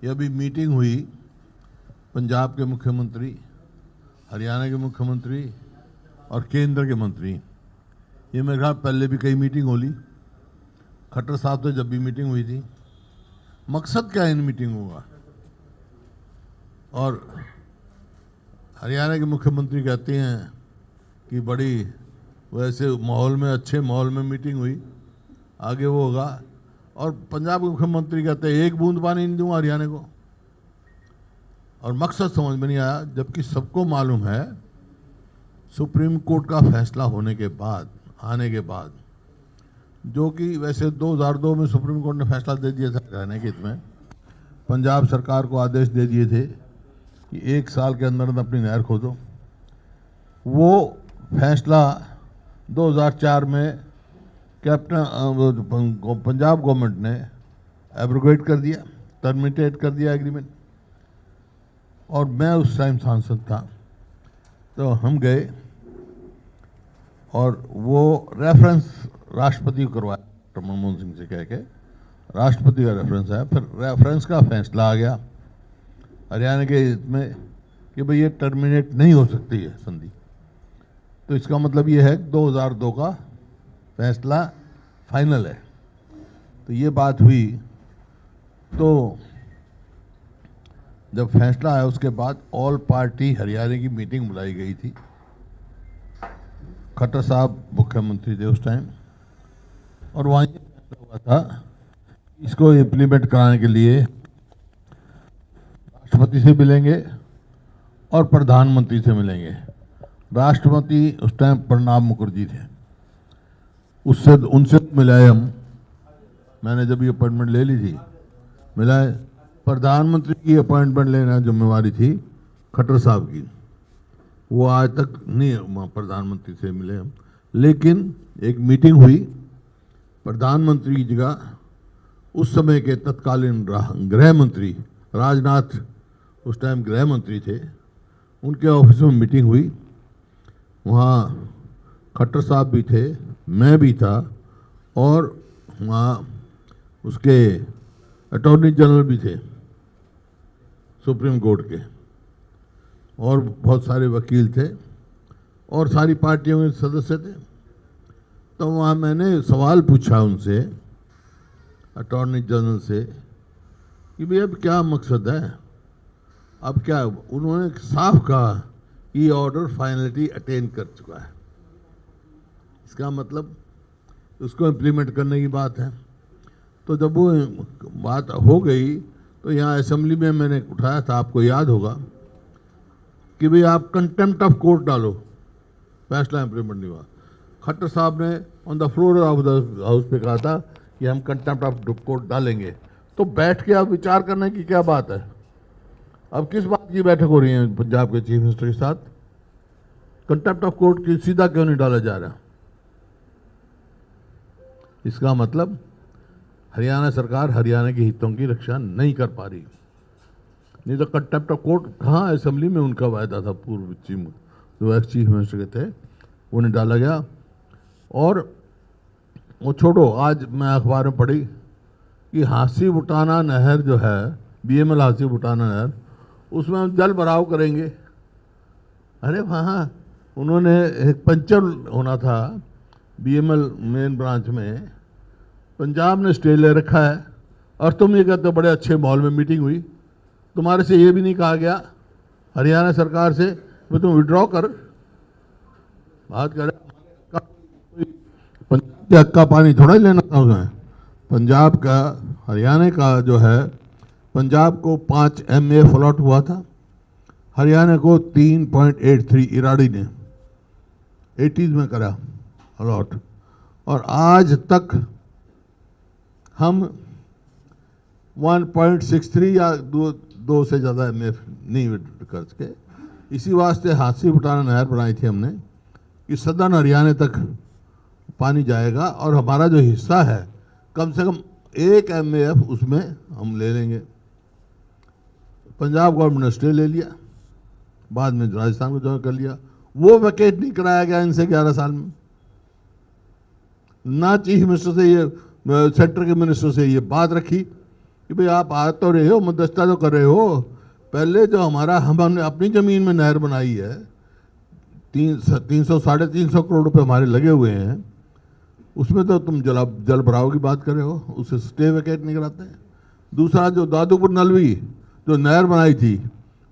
ये अभी मीटिंग हुई पंजाब के मुख्यमंत्री, हरियाणा के मुख्यमंत्री और केंद्र के मंत्री। ये मेरे ख्याल पहले भी कई मीटिंग हो ली, खट्टर साहब तो जब भी मीटिंग हुई थी। मकसद क्या है इन मीटिंगों का? और हरियाणा के मुख्यमंत्री कहते हैं कि बड़ी वैसे माहौल में, अच्छे माहौल में मीटिंग हुई, आगे वो होगा। और पंजाब के मुख्यमंत्री कहते हैं एक बूंद पानी नहीं दूंगा हरियाणा को। और मकसद समझ में नहीं आया, जबकि सबको मालूम है सुप्रीम कोर्ट का फैसला होने के बाद, आने के बाद, जो कि वैसे 2002 में सुप्रीम कोर्ट ने फैसला दे दिया था हरियाणा के हित में, पंजाब सरकार को आदेश दे दिए थे कि 1 साल के अंदर अपनी नहर खोदो। वो फैसला 2004 में पंजाब गवर्नमेंट ने एब्रोगेट कर दिया, टर्मिनेट कर दिया एग्रीमेंट। और मैं उस टाइम सांसद था, तो हम गए और वो रेफरेंस राष्ट्रपति को करवाया, डॉक्टर मनमोहन सिंह से कह के राष्ट्रपति का रेफरेंस आया। फिर रेफरेंस का फैसला आ गया हरियाणा के हित में कि भाई ये टर्मिनेट नहीं हो सकती है संधि। तो इसका मतलब ये है 2002 का फैसला फाइनल है। तो ये बात हुई। तो जब फैसला आया उसके बाद ऑल पार्टी हरियाणा की मीटिंग बुलाई गई थी। खट्टर साहब मुख्यमंत्री थे उस टाइम, और वहाँ ये फैसला हुआ था इसको इम्प्लीमेंट कराने के लिए राष्ट्रपति से मिलेंगे और प्रधानमंत्री से मिलेंगे। राष्ट्रपति उस टाइम प्रणब मुखर्जी थे, उससे उनसे मिलाए हम। मैंने जब ये अपॉइंटमेंट ले ली थी, मिलाए। प्रधानमंत्री की अपॉइंटमेंट लेना जिम्मेवारी थी खट्टर साहब की, वो आज तक नहीं प्रधानमंत्री से मिले हम। लेकिन एक मीटिंग हुई प्रधानमंत्री की जगह, उस समय के तत्कालीन गृह मंत्री राजनाथ, उस टाइम गृह मंत्री थे, उनके ऑफिस में मीटिंग हुई। वहाँ खट्टर साहब भी थे, मैं भी था, और वहाँ उसके अटॉर्नी जनरल भी थे सुप्रीम कोर्ट के, और बहुत सारे वकील थे, और सारी पार्टियों के सदस्य थे। तो वहाँ मैंने सवाल पूछा उनसे, अटॉर्नी जनरल से, कि भाई अब क्या मकसद है, अब क्या? उन्होंने साफ कहा कि ऑर्डर फाइनलिटी अटेन कर चुका है। इसका मतलब उसको इम्प्लीमेंट करने की बात है। तो जब वो बात हो गई तो यहाँ असेंबली में मैंने उठाया था, आपको याद होगा, कि भाई आप कंटेम्प्ट ऑफ कोर्ट डालो, फैसला इम्प्लीमेंट नहीं हुआ। खट्टर साहब ने on the floor of the house पे कहा था कि हम कंटेम्प्ट ऑफ कोर्ट डालेंगे। तो बैठ के आप विचार करने की क्या बात है? अब किस बात की बैठक हो रही है पंजाब के चीफ मिनिस्टर के साथ? कंटेम्प्ट ऑफ कोर्ट की सीधा क्यों नहीं डाला जा रहा? इसका मतलब हरियाणा सरकार हरियाणा के हितों की रक्षा नहीं कर पा रही। नहीं तो कंटेम्प्ट ऑफ कोर्ट कहाँ, असेंबली में उनका वायदा था, पूर्व चीफ जो एक्स चीफ मिनिस्टर के थे, उन्हें डाला गया। और वो छोड़ो, आज मैं अखबार में पढ़ी कि हांसी बुटाना नहर जो है, बीएमएल हांसी बुटाना नहर, उसमें हम जल भराव करेंगे। अरे वहाँ उन्होंने एक पंचर होना था बीएमएल मेन ब्रांच में, पंजाब ने स्टे ले रखा है, और तुम ये कहते हो बड़े अच्छे माहौल में मीटिंग हुई। तुम्हारे से ये भी नहीं कहा गया हरियाणा सरकार से कि तुम विड्रॉ कर, बात कर। पंजाब के हक का पानी थोड़ा ही लेना था उसमें। पंजाब का, हरियाणा का जो है, पंजाब को 5 MA फ्लॉट हुआ था, हरियाणा को 3.83 इराडी ने 80s में करा अलॉट। और आज तक हम 1.63 या 2 से ज़्यादा MA नहीं कर सके। इसी वास्ते हांसी बुटाना नहर बनाई थी हमने कि सदन हरियाणा तक पानी जाएगा, और हमारा जो हिस्सा है कम से कम 1 MAF उसमें हम ले लेंगे। पंजाब गवर्नमेंट ने स्टे ले लिया, बाद में राजस्थान को ज्वाइन कर लिया। वो वैकेट नहीं कराया गया इनसे 11 साल में। ना चीफ मिनिस्टर से ये, सेंटर के मिनिस्टर से ये बात रखी कि भाई आप आ तो रहे हो, मध्यस्थता तो कर रहे हो, पहले जो हमने अपनी ज़मीन में नहर बनाई है, 300-350 करोड़ रुपए हमारे लगे हुए हैं, उसमें तो तुम जल भराव की बात कर रहे हो, उसे स्टे वेकेट नहीं कराते। दूसरा जो दादूपुर नलवी जो नहर बनाई थी,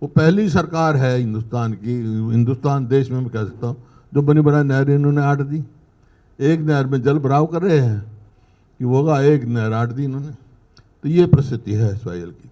वो पहली सरकार है हिंदुस्तान की, हिंदुस्तान देश में मैं कह सकता हूँ, जो बनी बनाई नहर इन्होंने आट दी। एक नहर में जल भराव कर रहे हैं कि वो होगा, एक नहर आट दी इन्होंने। तो ये परिस्थिति है SYL की।